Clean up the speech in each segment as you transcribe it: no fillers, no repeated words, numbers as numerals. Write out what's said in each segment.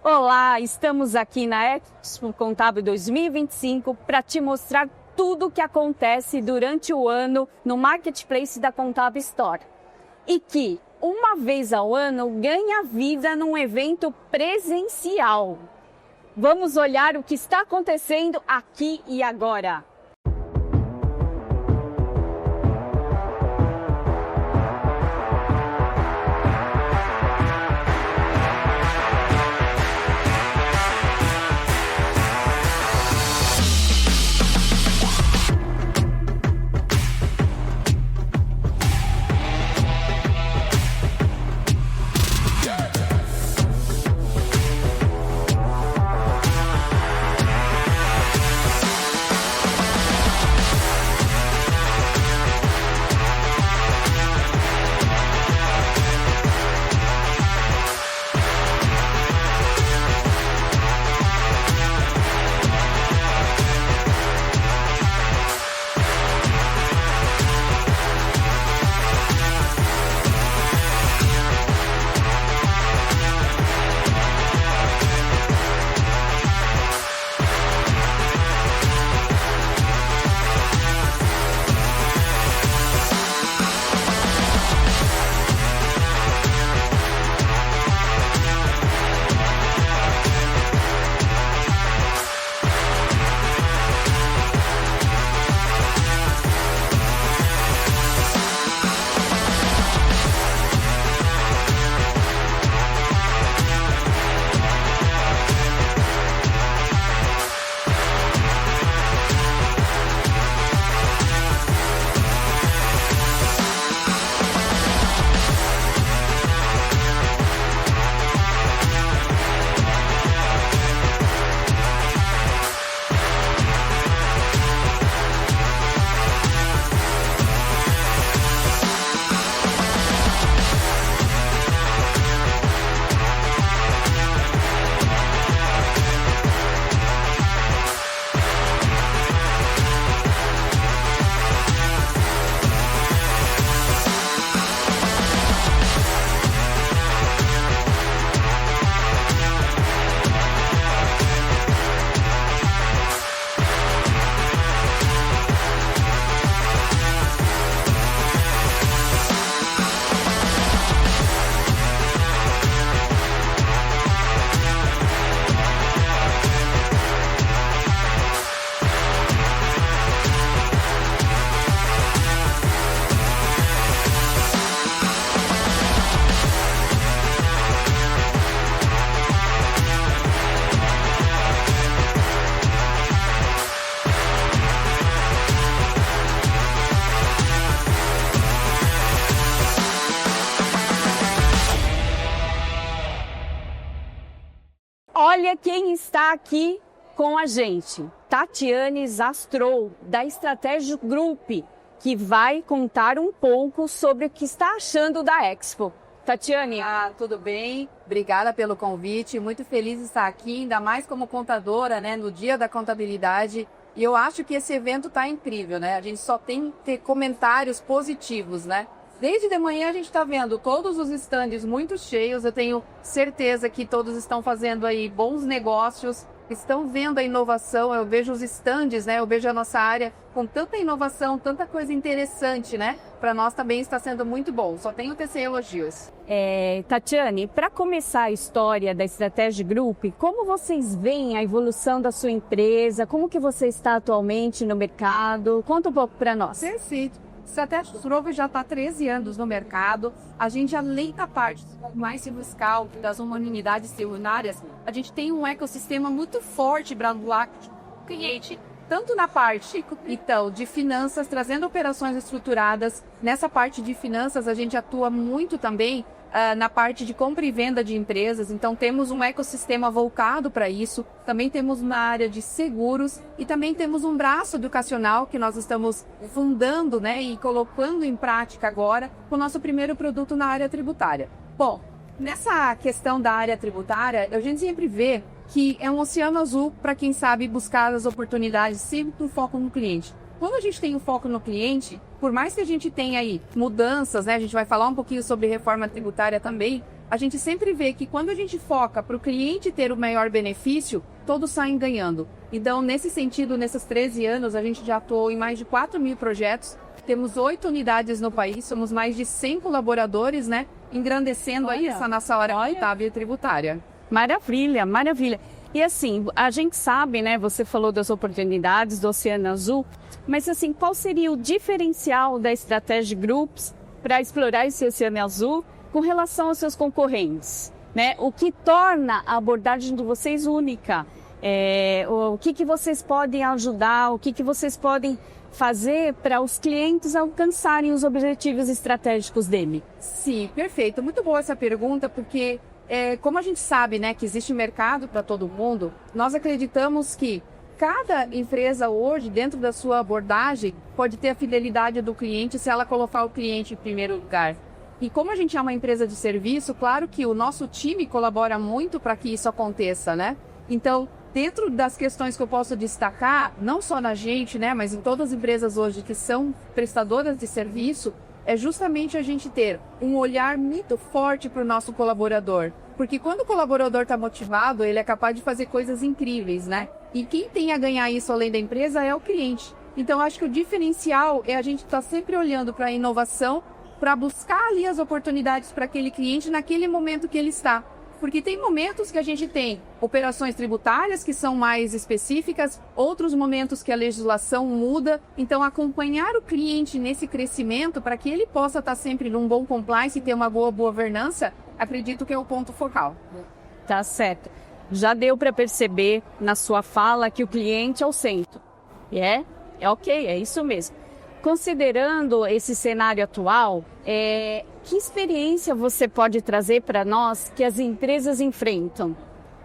Olá, estamos aqui na Expo Contábil 2025 para te mostrar tudo o que acontece durante o ano no Marketplace da Contábil Store. E que, uma vez ao ano, ganha vida num evento presencial. Vamos olhar o que está acontecendo aqui e agora. Olha quem está aqui com a gente, Tatiane Zastrou, da Strategic Group, que vai contar um pouco sobre o que está achando da Expo. Tatiane. Tudo bem? Obrigada pelo convite, muito feliz de estar aqui, ainda mais como contadora, né, no Dia da Contabilidade. E eu acho que esse evento está incrível, né? A gente só tem que ter comentários positivos, né? Desde de manhã a gente está vendo todos os estandes muito cheios, eu tenho certeza que todos estão fazendo aí bons negócios, estão vendo a inovação, eu vejo os estandes, né? Eu vejo a nossa área com tanta inovação, tanta coisa interessante, né? Para nós também está sendo muito bom, só tenho tecer elogios. Tatiane, para começar a história da Strategic Group, como vocês veem a evolução da sua empresa, como que você está atualmente no mercado? Conta um pouco para nós. Perfeito. Strategic Group já está há 13 anos no mercado. A gente, além da parte mais fiscal, das unidades tributárias, a gente tem um ecossistema muito forte para atuar com o cliente, tanto na parte, então, de finanças, trazendo operações estruturadas. Nessa parte de finanças, a gente atua muito também na parte de compra e venda de empresas, então temos um ecossistema voltado para isso, também temos uma área de seguros e também temos um braço educacional que nós estamos fundando, né, e colocando em prática agora com o nosso primeiro produto na área tributária. Bom, nessa questão da área tributária, a gente sempre vê que é um oceano azul para quem sabe buscar as oportunidades sempre com foco no cliente. Quando a gente tem um foco no cliente, por mais que a gente tenha aí mudanças, né, a gente vai falar um pouquinho sobre reforma tributária também, a gente sempre vê que quando a gente foca para o cliente ter o maior benefício, todos saem ganhando. Então, nesse sentido, nesses 13 anos, a gente já atuou em mais de 4.000 projetos, temos 8 unidades no país, somos mais de 100 colaboradores, né? Engrandecendo aí essa nossa área contábil e tributária. Maravilha, maravilha. E assim, a gente sabe, né, você falou das oportunidades do Oceano Azul, mas assim, qual seria o diferencial da Strategic Groups para explorar esse Oceano Azul com relação aos seus concorrentes, né? O que torna a abordagem de vocês única? O que vocês podem ajudar, o que vocês podem fazer para os clientes alcançarem os objetivos estratégicos dele? Sim, perfeito. Muito boa essa pergunta, porque como a gente sabe, né, que existe mercado para todo mundo, nós acreditamos que cada empresa hoje, dentro da sua abordagem, pode ter a fidelidade do cliente se ela colocar o cliente em primeiro lugar. E como a gente é uma empresa de serviço, claro que o nosso time colabora muito para que isso aconteça, né? Então, dentro das questões que eu posso destacar, não só na gente, né, mas em todas as empresas hoje que são prestadoras de serviço, é justamente a gente ter um olhar muito forte para o nosso colaborador. Porque quando o colaborador está motivado, ele é capaz de fazer coisas incríveis, né? E quem tem a ganhar isso além da empresa é o cliente. Então, acho que o diferencial é a gente estar sempre olhando para a inovação, para buscar ali as oportunidades para aquele cliente naquele momento que ele está. Porque tem momentos que a gente tem operações tributárias que são mais específicas, outros momentos que a legislação muda. Então, acompanhar o cliente nesse crescimento para que ele possa estar sempre num bom compliance e ter uma boa governança, acredito que é o ponto focal. Tá certo. Já deu para perceber na sua fala que o cliente é o centro. É ok, é isso mesmo. Considerando esse cenário atual, que experiência você pode trazer para nós que as empresas enfrentam?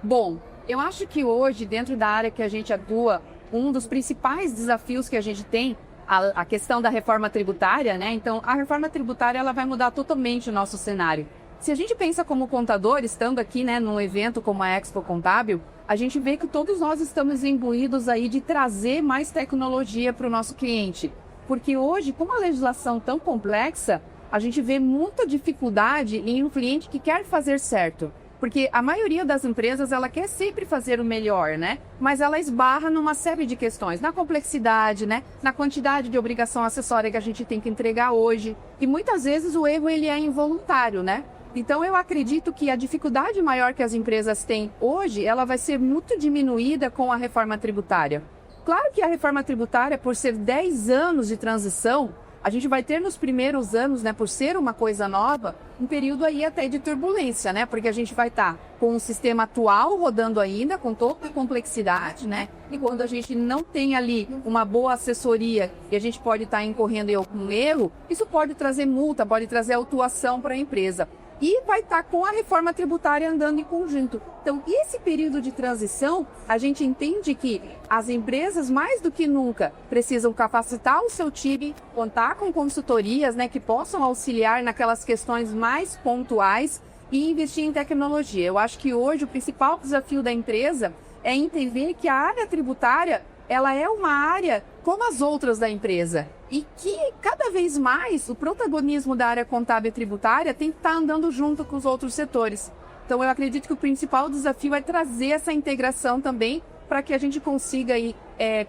Bom, eu acho que hoje, dentro da área que a gente atua, um dos principais desafios que a gente tem, a questão da reforma tributária, né? Então, a reforma tributária ela vai mudar totalmente o nosso cenário. Se a gente pensa como contador, estando aqui, né, num evento como a Expo Contábil, a gente vê que todos nós estamos imbuídos aí de trazer mais tecnologia para o nosso cliente. Porque hoje, com uma legislação tão complexa, a gente vê muita dificuldade em um cliente que quer fazer certo. Porque a maioria das empresas, ela quer sempre fazer o melhor, né? Mas ela esbarra numa série de questões, na complexidade, né? Na quantidade de obrigação acessória que a gente tem que entregar hoje. E muitas vezes o erro ele é involuntário, né? Então eu acredito que a dificuldade maior que as empresas têm hoje, ela vai ser muito diminuída com a reforma tributária. Claro que a reforma tributária, por ser 10 anos de transição, a gente vai ter nos primeiros anos, né, por ser uma coisa nova, um período aí até de turbulência, né? Porque a gente vai estar com o sistema atual rodando ainda, com toda a complexidade, né? E quando a gente não tem ali uma boa assessoria e a gente pode estar incorrendo em algum erro, isso pode trazer multa, pode trazer autuação para a empresa. E vai estar com a reforma tributária andando em conjunto. Então, esse período de transição, a gente entende que as empresas, mais do que nunca, precisam capacitar o seu time, contar com consultorias, né, que possam auxiliar naquelas questões mais pontuais e investir em tecnologia. Eu acho que hoje o principal desafio da empresa é entender que a área tributária, ela é uma área como as outras da empresa. E que cada vez mais o protagonismo da área contábil e tributária tem que estar andando junto com os outros setores. Então eu acredito que o principal desafio é trazer essa integração também para que a gente consiga aí,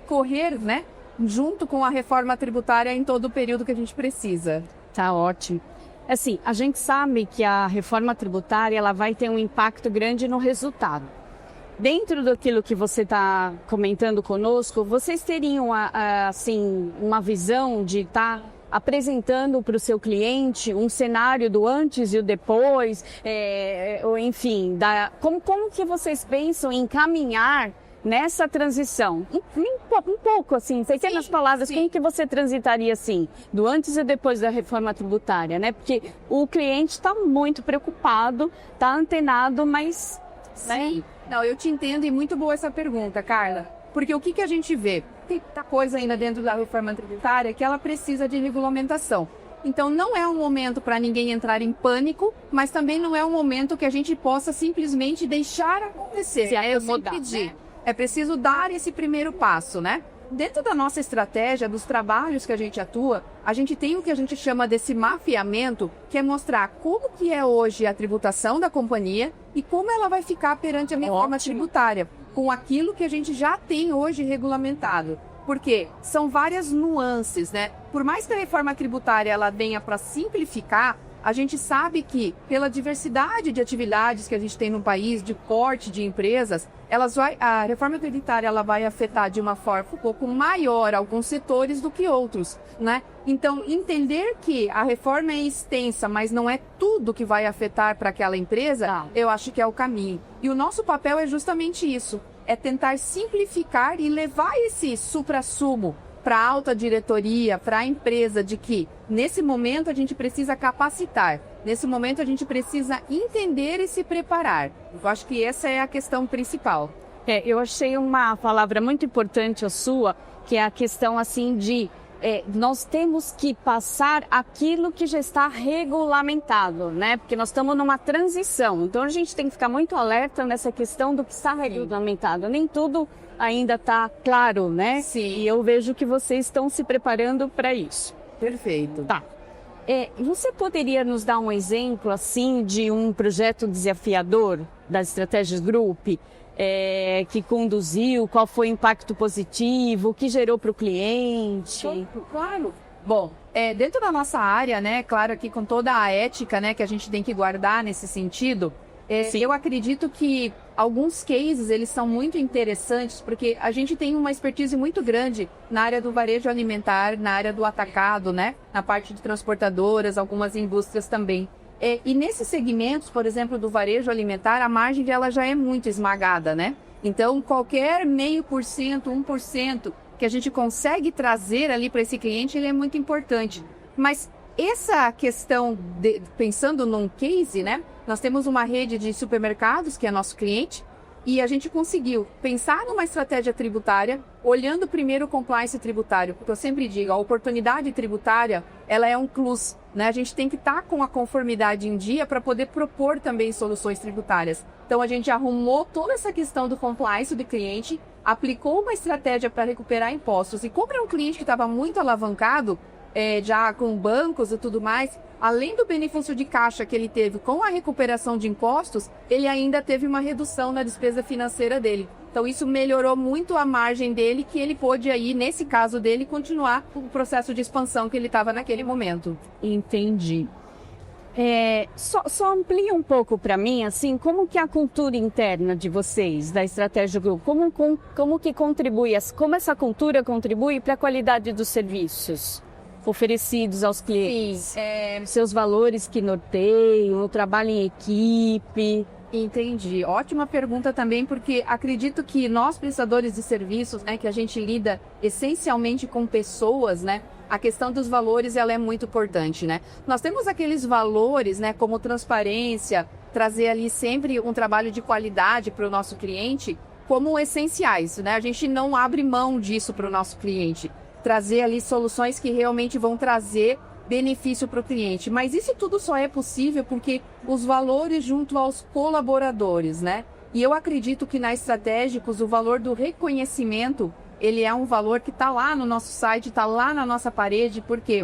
correr, né, junto com a reforma tributária em todo o período que a gente precisa. Tá ótimo. Assim, a gente sabe que a reforma tributária ela vai ter um impacto grande no resultado. Dentro daquilo que você está comentando conosco, vocês teriam assim, uma visão de estar apresentando para o seu cliente um cenário do antes e o depois, ou enfim, como que vocês pensam em caminhar nessa transição? Um pouco, assim, pequenas palavras, sim. Como que você transitaria assim, do antes e depois da reforma tributária, né? Porque o cliente está muito preocupado, está antenado, mas... Sim. Né? Não, eu te entendo e muito boa essa pergunta, Carla. Porque o que a gente vê? Tem muita coisa ainda dentro da reforma tributária que ela precisa de regulamentação. Então não é um momento para ninguém entrar em pânico, mas também não é um momento que a gente possa simplesmente deixar acontecer. Se acomodar, pedir. Né? É preciso dar esse primeiro passo, né? dentro da nossa estratégia, dos trabalhos que a gente atua, a gente tem o que a gente chama desse mapeamento, que é mostrar como que é hoje a tributação da companhia e como ela vai ficar perante a reforma tributária, com aquilo que a gente já tem hoje regulamentado. Porque são várias nuances, né? Por mais que a reforma tributária ela venha para simplificar, a gente sabe que, pela diversidade de atividades que a gente tem no país, de porte de empresas, a reforma tributária ela vai afetar de uma forma um pouco maior alguns setores do que outros, né? Então, entender que a reforma é extensa, mas não é tudo que vai afetar para aquela empresa, eu acho que é o caminho. E o nosso papel é justamente isso, é tentar simplificar e levar esse suprassumo para a alta diretoria, para a empresa, de que nesse momento a gente precisa capacitar, nesse momento a gente precisa entender e se preparar. Eu acho que essa é a questão principal. Eu achei uma palavra muito importante a sua, que é a questão assim de nós temos que passar aquilo que já está regulamentado, né? Porque nós estamos numa transição, então a gente tem que ficar muito alerta nessa questão do que está regulamentado. Nem tudo ainda está claro, né? Sim. E eu vejo que vocês estão se preparando para isso. Perfeito. Tá. Você poderia nos dar um exemplo, assim, de um projeto desafiador das Estratégias Group, que conduziu, qual foi o impacto positivo, o que gerou para o cliente? Claro. Bom, dentro da nossa área, né, claro que com toda a ética, né, que a gente tem que guardar nesse sentido, eu acredito que alguns cases, eles são muito interessantes, porque a gente tem uma expertise muito grande na área do varejo alimentar, na área do atacado, né, na parte de transportadoras, algumas indústrias também. E nesses segmentos, por exemplo, do varejo alimentar, a margem dela já é muito esmagada, né? Então, qualquer 0,5%, 1% que a gente consegue trazer ali para esse cliente, ele é muito importante. Mas essa questão, pensando num case, né? Nós temos uma rede de supermercados, que é nosso cliente, e a gente conseguiu pensar numa estratégia tributária, olhando primeiro o compliance tributário, porque eu sempre digo, a oportunidade tributária, ela é um plus, né? A gente tem que estar com a conformidade em dia para poder propor também soluções tributárias. Então, a gente arrumou toda essa questão do compliance do cliente, aplicou uma estratégia para recuperar impostos, e como é um cliente que estava muito alavancado, já com bancos e tudo mais, além do benefício de caixa que ele teve com a recuperação de impostos, ele ainda teve uma redução na despesa financeira dele. Então isso melhorou muito a margem dele, que ele pôde aí, nesse caso dele, continuar o processo de expansão que ele estava naquele momento. Entendi. Só amplia um pouco para mim, assim, como que a cultura interna de vocês, da Estratégia Group, como que contribui, como essa cultura contribui para a qualidade dos serviços oferecidos aos clientes? Sim, seus valores que norteiam, o trabalho em equipe. Entendi. Ótima pergunta também, porque acredito que nós, prestadores de serviços, né, que a gente lida essencialmente com pessoas, né, a questão dos valores, ela é muito importante, né? Nós temos aqueles valores, né, como transparência, trazer ali sempre um trabalho de qualidade para o nosso cliente, como essenciais, né? A gente não abre mão disso para o nosso cliente. Trazer ali soluções que realmente vão trazer benefício para o cliente. Mas isso tudo só é possível porque os valores junto aos colaboradores, né? E eu acredito que na Estratégicos o valor do reconhecimento, ele é um valor que está lá no nosso site, está lá na nossa parede, porque,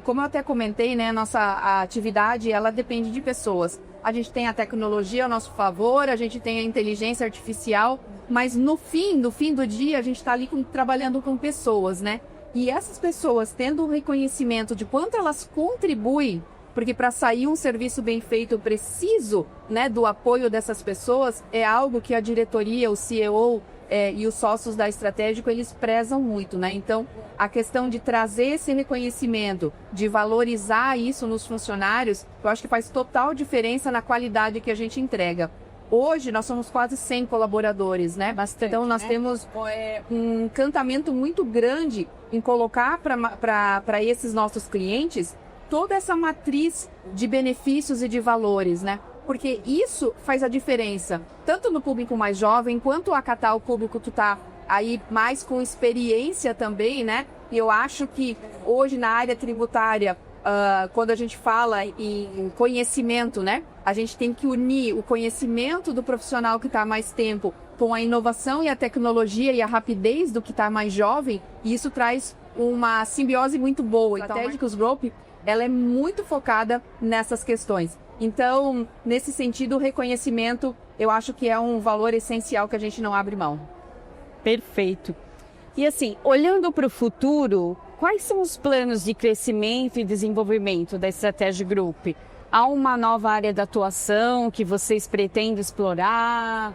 como eu até comentei, né, a atividade, ela depende de pessoas. A gente tem a tecnologia ao nosso favor, a gente tem a inteligência artificial, mas no fim do dia, a gente está ali trabalhando com pessoas, né? E essas pessoas tendo um reconhecimento de quanto elas contribuem, porque para sair um serviço bem feito, eu preciso, né, do apoio dessas pessoas, é algo que a diretoria, o CEO e os sócios da Estratégico, eles prezam muito, né? Então, a questão de trazer esse reconhecimento, de valorizar isso nos funcionários, eu acho que faz total diferença na qualidade que a gente entrega. Hoje, nós somos quase 100 colaboradores, né? Bastante, então, nós temos um encantamento muito grande em colocar para esses nossos clientes toda essa matriz de benefícios e de valores, né? Porque isso faz a diferença, tanto no público mais jovem, quanto acatar o público que está aí mais com experiência também, né? E eu acho que hoje na área tributária, quando a gente fala em conhecimento, né? A gente tem que unir o conhecimento do profissional que está há mais tempo com a inovação e a tecnologia e a rapidez do que está mais jovem, e isso traz uma simbiose muito boa. Então, a Stratégicos Group, ela é muito focada nessas questões. Então, nesse sentido, o reconhecimento, eu acho que é um valor essencial que a gente não abre mão. Perfeito. E assim, olhando para o futuro, quais são os planos de crescimento e desenvolvimento da Strategic Group? Há uma nova área de atuação que vocês pretendem explorar?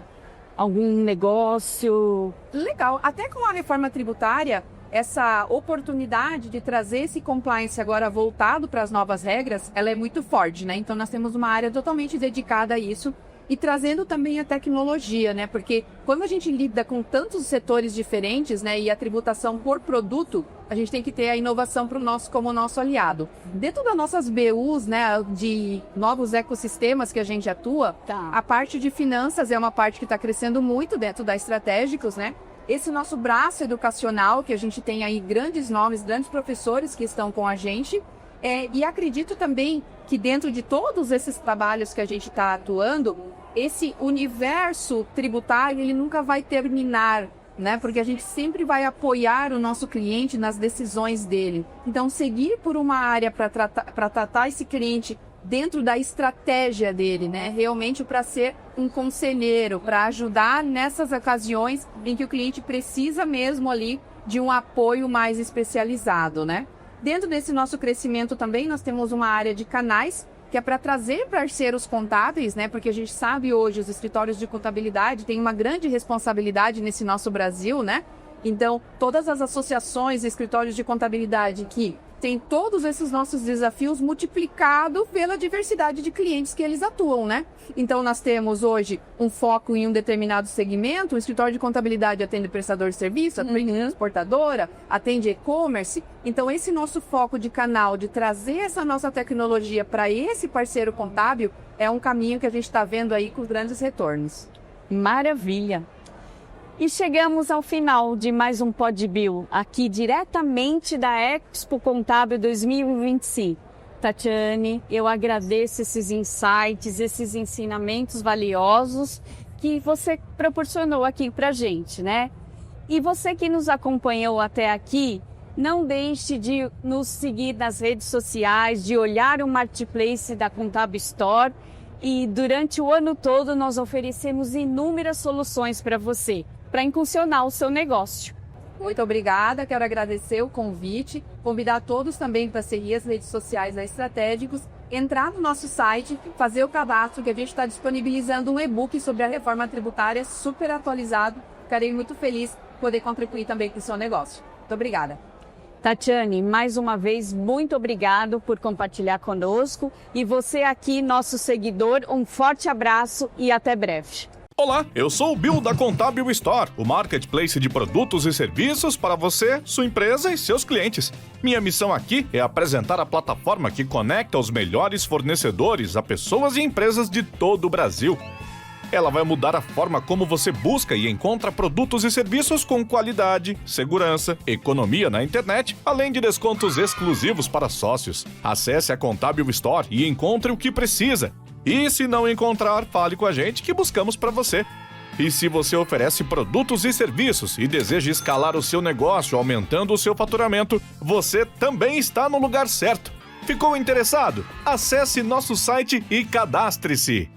Algum negócio? Legal. Até com a reforma tributária, essa oportunidade de trazer esse compliance agora voltado para as novas regras, ela é muito forte, né? Então, nós temos uma área totalmente dedicada a isso e trazendo também a tecnologia, né? Porque quando a gente lida com tantos setores diferentes, né, e a tributação por produto, a gente tem que ter a inovação como nosso aliado. Dentro das nossas BUs, né, de novos ecossistemas que a gente atua, a parte de finanças é uma parte que está crescendo muito dentro da Estratégicos, né? Esse nosso braço educacional, que a gente tem aí grandes nomes, grandes professores que estão com a gente, e acredito também que dentro de todos esses trabalhos que a gente está atuando, esse universo tributário, ele nunca vai terminar, né? Porque a gente sempre vai apoiar o nosso cliente nas decisões dele. Então, seguir por uma área para tratar esse cliente dentro da estratégia dele, né? Realmente para ser um conselheiro, para ajudar nessas ocasiões em que o cliente precisa mesmo ali de um apoio mais especializado, né? Dentro desse nosso crescimento também, nós temos uma área de canais, que é para trazer parceiros contábeis, né? Porque a gente sabe hoje, os escritórios de contabilidade têm uma grande responsabilidade nesse nosso Brasil, né? Então, todas as associações e escritórios de contabilidade que têm todos esses nossos desafios multiplicado pela diversidade de clientes que eles atuam, né? Então, nós temos hoje um foco em um determinado segmento, o escritório de contabilidade atende prestador de serviço, atende transportadora, atende e-commerce. Então, esse nosso foco de canal, de trazer essa nossa tecnologia para esse parceiro contábil, é um caminho que a gente está vendo aí com grandes retornos. Maravilha! E chegamos ao final de mais um PodBio, aqui diretamente da Expo Contábil 2025. Tatiane, eu agradeço esses insights, esses ensinamentos valiosos que você proporcionou aqui pra gente, né? E você que nos acompanhou até aqui, não deixe de nos seguir nas redes sociais, de olhar o Marketplace da Contábil Store. E durante o ano todo nós oferecemos inúmeras soluções para você, para impulsionar o seu negócio. Muito obrigada, quero agradecer o convite, convidar todos também para seguir as redes sociais da Estratégicos, entrar no nosso site, fazer o cadastro, que a gente está disponibilizando um e-book sobre a reforma tributária super atualizado. Ficarei muito feliz de poder contribuir também com o seu negócio. Muito obrigada. Tatiane, mais uma vez, muito obrigado por compartilhar conosco. E você aqui, nosso seguidor, um forte abraço e até breve. Olá, eu sou o Bill da Contábil Store, o marketplace de produtos e serviços para você, sua empresa e seus clientes. Minha missão aqui é apresentar a plataforma que conecta os melhores fornecedores a pessoas e empresas de todo o Brasil. Ela vai mudar a forma como você busca e encontra produtos e serviços com qualidade, segurança, economia na internet, além de descontos exclusivos para sócios. Acesse a Contábil Store e encontre o que precisa. E se não encontrar, fale com a gente que buscamos para você. E se você oferece produtos e serviços e deseja escalar o seu negócio aumentando o seu faturamento, você também está no lugar certo. Ficou interessado? Acesse nosso site e cadastre-se.